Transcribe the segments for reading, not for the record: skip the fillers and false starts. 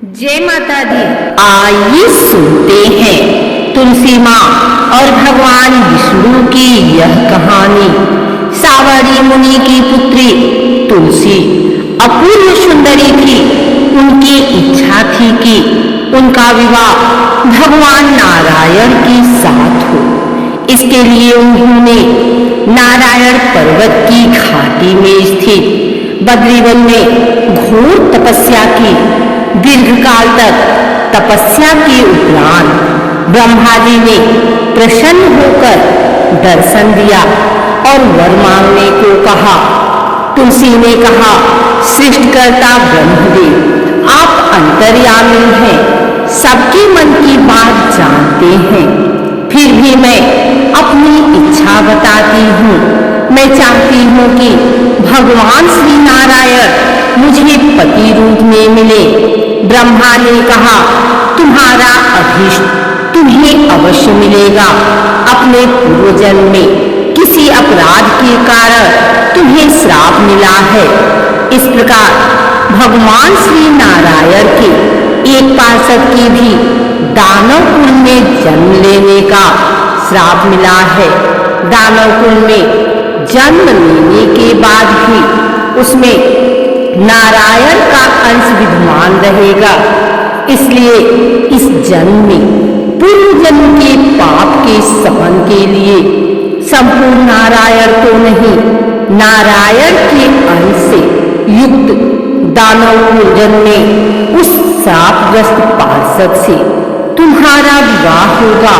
जय माता दी। आइए सुनते हैं तुलसी माँ और भगवान विष्णु की यह कहानी। सावरी मुनि की पुत्री तुलसी अपूर्व सुंदरी थी। उनकी इच्छा थी कि उनका विवाह भगवान नारायण के साथ हो। इसके लिए उन्होंने नारायण पर्वत की घाटी में स्थित बद्रीवन में घोर तपस्या की। दीर्घकाल तक तपस्या के उपरांत ब्रह्मा जी ने प्रसन्न होकर दर्शन दिया और वर मांगने को कहा। तुलसी ने कहा, सृष्टिकर्ता ब्रह्मदेव, आप अंतर्यामी हैं, सबके मन की बात जानते हैं। फिर भी मैं अपनी इच्छा बताती हूँ। मैं चाहती हूँ कि भगवान श्री नारायण मुझे पति रूप में मिले। ब्रह्मा ने कहा, तुम्हारा अभीष्ट तुम्हें अवश्य मिलेगा। अपने पूर्वजन्म में किसी अपराध के कारण तुम्हें श्राप मिला है। इस प्रकार भगवान श्री नारायण के एक पार्षद की भी दानव कुल में जन्म लेने का श्राप मिला है। दानव कुल में जन्म लेने के बाद भी उसमें नारायण का अंश विद्यमान रहेगा। इसलिए इस जन्म में पूर्व जन्म के पाप के शमन के लिए संपूर्ण नारायण तो नहीं, नारायण के अंश से युक्त दानव कुल में उस श्रापग्रस्त पार्षद से तुम्हारा विवाह होगा।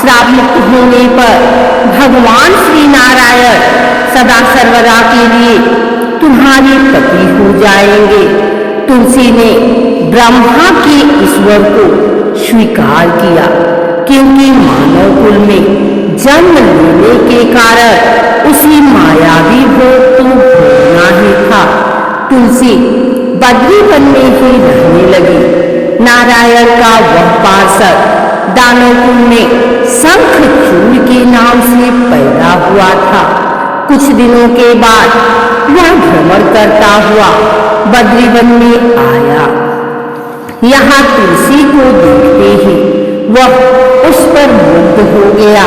श्राप मुक्त होने पर भगवान श्री नारायण सदा सर्वदा के लिए तुम्हारे पति हो जाएंगे। तुलसी ने ब्रह्मा के ईश्वर को स्वीकार किया, क्योंकि मानव कुल में जन्म लेने के कारण उसी मायावी भोग को भोगना ही था। तुलसी बद्रीवन में ही रहने लगी। नारायण का वह पार्षद दानव कुल में शंखचूड़ के नाम से पैदा हुआ था। कुछ दिनों के बाद वह भ्रमण करता हुआ बद्रीवन में आया। यहाँ तुलसी को देखते ही वह उस पर मुग्ध हो गया।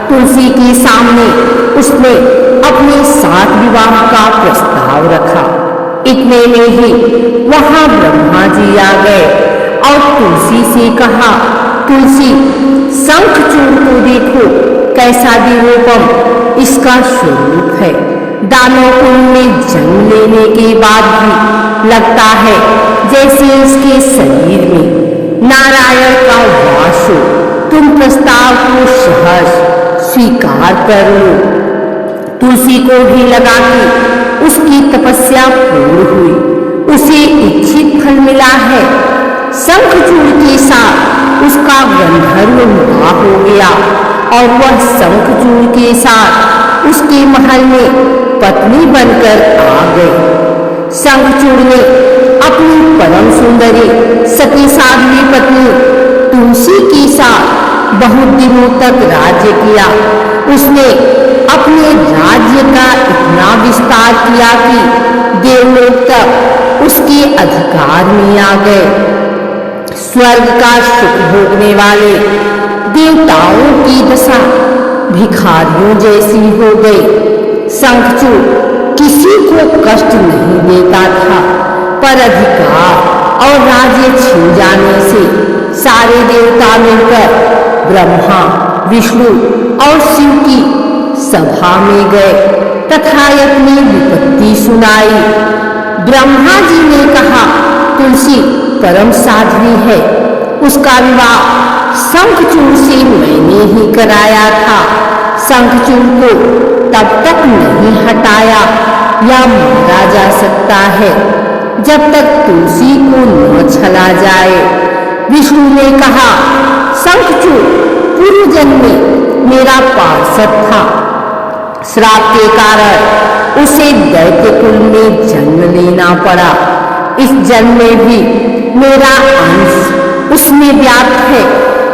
तुलसी के सामने उसने अपने साथ विवाह का प्रस्ताव रखा। इतने में ही वहां ब्रह्मा जी आ गए और तुलसी से कहा, तुलसी, शंखचूड़ को देखो, कैसा दिव्योपम इसका स्वरूप है। दानव कुल में जन्म लेने के बाद भी लगता है जैसे इसके शरीर में नारायण का वास हो। तुम प्रस्ताव को सहर्ष स्वीकार कर लो। तुलसी को भी लगा कि उसकी तपस्या पूर्ण हुई, उसे इच्छित फल मिला है। शंखचूड़ के साथ उसका गंधर्व विवाह हो गया और वह शंखचूड़ के साथ उसके महल में पत्नी बनकर आ गई। शंखचूड़ ने अपनी परम सुंदरी सती साध्वी पत्नी तुलसी के साथ बहुत दिनों तक राज्य किया। उसने अपने राज्य का इतना विस्तार किया कि देवलोक तक उसके अधिकार में आ गए। स्वर्ग का सुख भोगने वाले देवताओं की दशा भिखारियों जैसी हो गई। शंखचूड़ किसी को कष्ट नहीं देता था, पर अधिकार और राज्य छिन जाने से सारे देवता मिलकर ब्रह्मा, विष्णु और शिव की सभा में गए तथा अपनी विपत्ति सुनाई। ब्रह्मा जी ने कहा, तुलसी परम साध्वी है, उसका विवाह शंखचूड़ से मैंने ही कराया था। शंखचूड़ को तब तक नहीं हटाया या मारा जा सकता है जब तक तुलसी को न छला जाए। विष्णु ने कहा, शंखचूड़ पूर्व जन्म में मेरा पार्षद था। श्राप के कारण उसे दैत्य कुल में जन्म लेना पड़ा। इस जन्म में भी मेरा अंश उसमें व्याप्त है।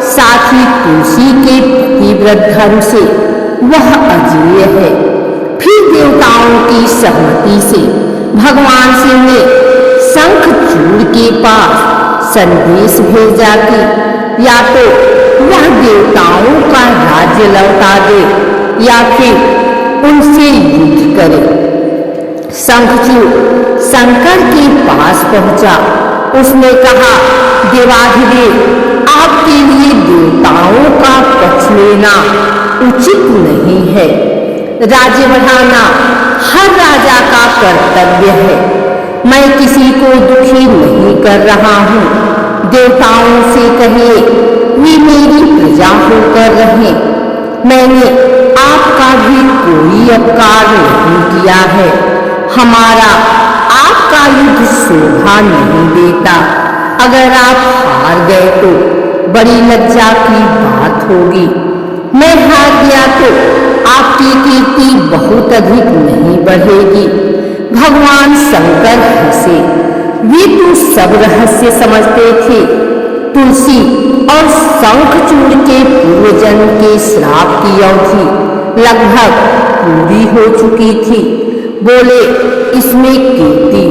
साथ ही तुलसी के पतिव्रत धर्म से वह अजेय है। फिर देवताओं की सहमति से भगवान शिव ने शंखचूड़ के पास संदेश भेजा कि या तो वह देवताओं का राज्य लौटा दे या फिर उनसे युद्ध करे। शंखचूड़ शंकर के पास पहुंचा। उसने कहा, देवाधिदेव, आपके लिए देवताओं का पक्ष लेना उचित नहीं है। राज्य बढ़ाना हर राजा का कर्तव्य है। मैं किसी को दुखी नहीं कर रहा हूँ। देवताओं से कहिए वे मेरी प्रजा होकर रहें। मैंने आपका भी कोई अपकार नहीं किया है। हमारा आपका युद्ध शोभा नहीं देता। अगर आप हार गए तो बड़ी लज्जा की बात होगी। मैं हार गया तो आपकी कीर्ति बहुत अधिक नहीं बढ़ेगी। भगवान शंकर हंसे। वे तो सब रहस्य समझते थे। तुलसी और शंखचूड़ के पूर्वजन्म के श्राप की अवधि लगभग पूरी हो चुकी थी। बोले, इसमें कीर्ति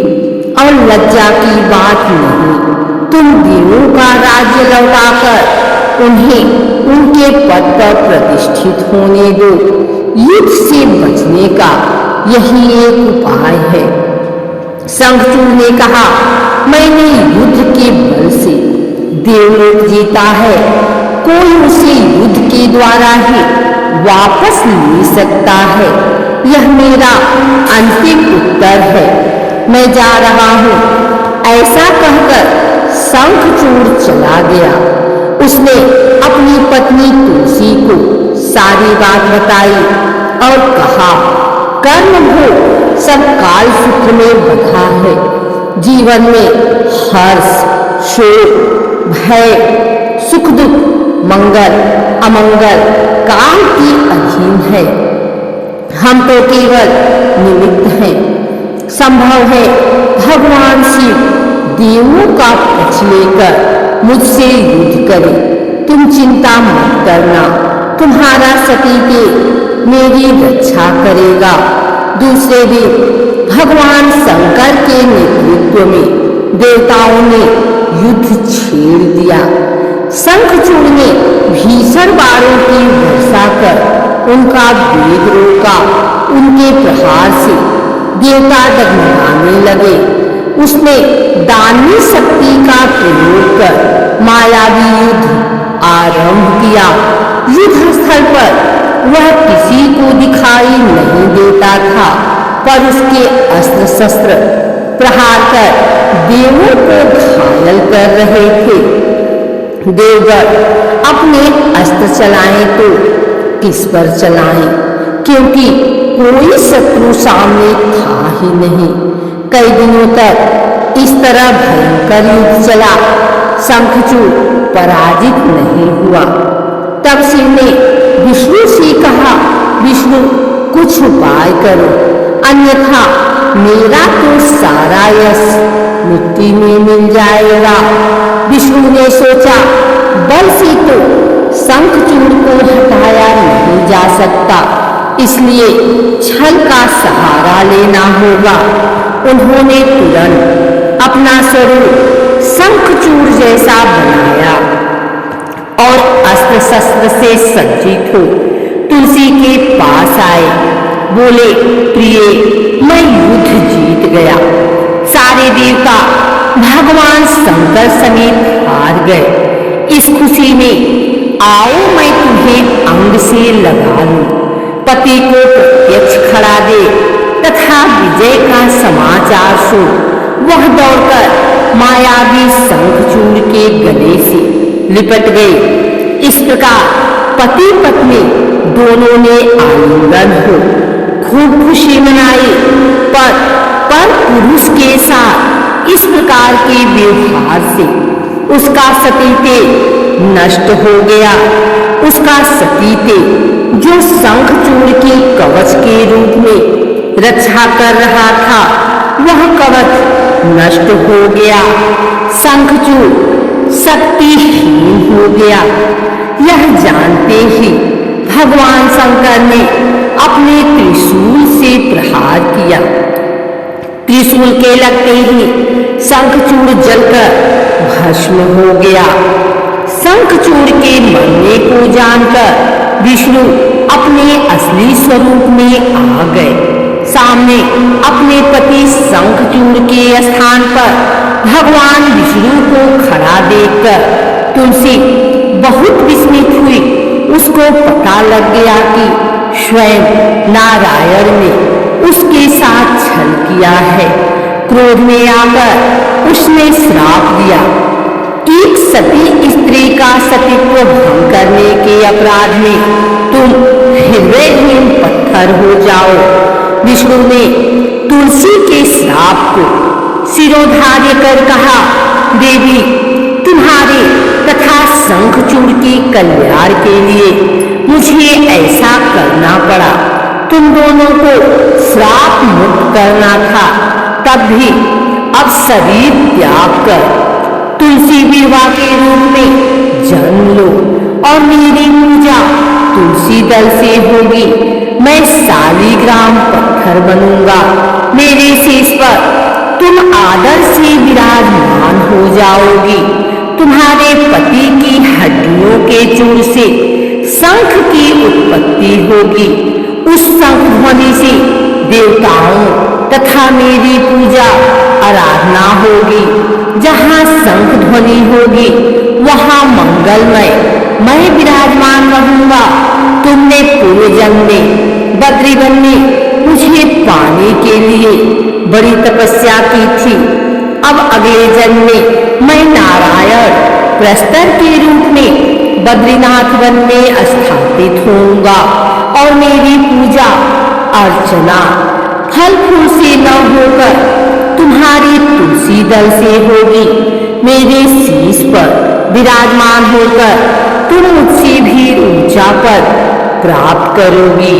और लज्जा की बात नहीं। तुम देवों का राज्य लौटाकर उन्हें उनके पद पर प्रतिष्ठित होने दो। युद्ध से बचने का यही एक उपाय है। शंखचूड़ ने कहा, मैंने युद्ध के बल से देवलोक जीता है। कोई उसे युद्ध के द्वारा ही वापस ले सकता है। यह मेरा अंतिम उत्तर है। मैं जा रहा हूँ। ऐसा कहकर शंखचूड़ चला गया। उसने अपनी पत्नी तुलसी को सारी बात बताई और कहा, कर्म भोग सब काल सूत्र में बंधा है। जीवन में हर्ष, शोक, भय, सुख दुख, मंगल अमंगल काल के अधीन है। हम तो केवल निमित्त हैं। संभव है भगवान शिव देवों का पक्ष लेकर मुझसे युद्ध करे। तुम चिंता मत करना। तुम्हारा सतीदेव मेरी रक्षा करेगा। दूसरे दिन भगवान शंकर के नेतृत्व में देवताओं ने युद्ध छेड़ दिया। शंखचूड़ ने भीषण बाणों की वर्षा कर उनका वेग रोका। उनके प्रहार से देवता डगमगाने लगे। उसने दानी शक्ति का प्रयोग कर मायावी युद्ध आरंभ किया। युद्ध स्थल पर वह किसी को दिखाई नहीं देता था, पर उसके अस्त्र शस्त्र प्रहार कर देवों को घायल कर रहे थे। देवगण अपने अस्त्र चलाएं तो किस पर चलाएं, क्योंकि कोई शत्रु सामने था ही नहीं। कई दिनों तक इस तरह भयंकर युद्ध चला। शंखचूड़ पराजित नहीं हुआ। तब शिव ने विष्णु से कहा, विष्णु कुछ उपाय करो, अन्यथा मेरा तो सारा यश मिट्टी में मिल जाएगा। विष्णु ने सोचा, बल से तो शंखचूड़ को हटाया नहीं जा सकता, इसलिए छल का सहारा लेना होगा। उन्होंने तुरंत अपना स्वरूप शंखचूड़ जैसा बनाया और अस्त्र शस्त्र से सज्जित हो तुलसी के पास आए। बोले, प्रिय, मैं युद्ध जीत गया। सारे देवता भगवान शंकर समेत हार गए। इस खुशी में आओ मैं तुम्हें अंग से लगा लूं। पति को प्रत्यक्ष खड़ा दे तथा विजय का समाचार सुन। वह दौड़कर मायावी शंखचूड़ के गले से लिपट गई। इस प्रकार पति पत्नी दोनों ने आलिंगन हो खूब खुशी मनाई। पर पुरुष के साथ इस प्रकार के व्यवहार से उसका सतीत्व नष्ट हो गया। उसका सतीत्व जो शंखचूड़ के कवच के रूप में रक्षा कर रहा था, वह कवच नष्ट हो गया। शंखचूड़ शक्तिहीन हो गया। यह जानते ही भगवान शंकर ने अपने त्रिशूल से प्रहार किया। त्रिशूल के लगते ही शंखचूड़ जलकर भस्म हो गया। शंखचूड़ के मरने को जानकर विष्णु अपने असली स्वरूप में आ गए। सामने अपने पति शंखचूड़ के स्थान पर भगवान विष्णु को खड़ा देखकर तुलसी बहुत विस्मित हुई। उसको पता लग गया कि स्वयं नारायण ने उसके साथ छल किया है। क्रोध में आकर उसने श्राप दिया, एक सती स्त्री का सतीत्व भंग करने के अपराध में तुम हृदयहीन पत्थर हो जाओ। विष्णु ने तुलसी के श्राप को सिरोधार्य कर कहा, देवी तुम्हारे तथा शंखचूड़ के कल्याण के लिए मुझे ऐसा करना पड़ा। तुम दोनों को श्राप मुक्त करना था, तब भी अब शरीर त्याग कर तुलसी विवाह के रूप में जन्म लो और मेरी पूजा तुलसी दल से होगी। मैं शालिग्राम पत्थर बनूंगा। मेरे शीश पर तुम आदर से विराजमान हो जाओगी। तुम्हारे पति की हड्डियों के चूर्ण से शंख की उत्पत्ति होगी। उस शंख ध्वनि से देवताओं तथा मेरी पूजा आराधना होगी। जहाँ शंख ध्वनि होगी वहाँ मंगलमय मैं विराजमान रहूंगा। तुमने पूर्व जन्म में बद्रीवन में मुझे पाने के लिए बड़ी तपस्या की थी। अब अगले जन्म में मैं नारायण प्रस्तर के रूप में बद्रीनाथ वन में स्थापित होऊंगा और मेरी पूजा अर्चना फल फूल से न होकर तुम्हारी तुलसी दल से होगी। मेरे शीश पर विराजमान होकर तुम मुझसे भी ऊंचा पद प्राप्त करोगी।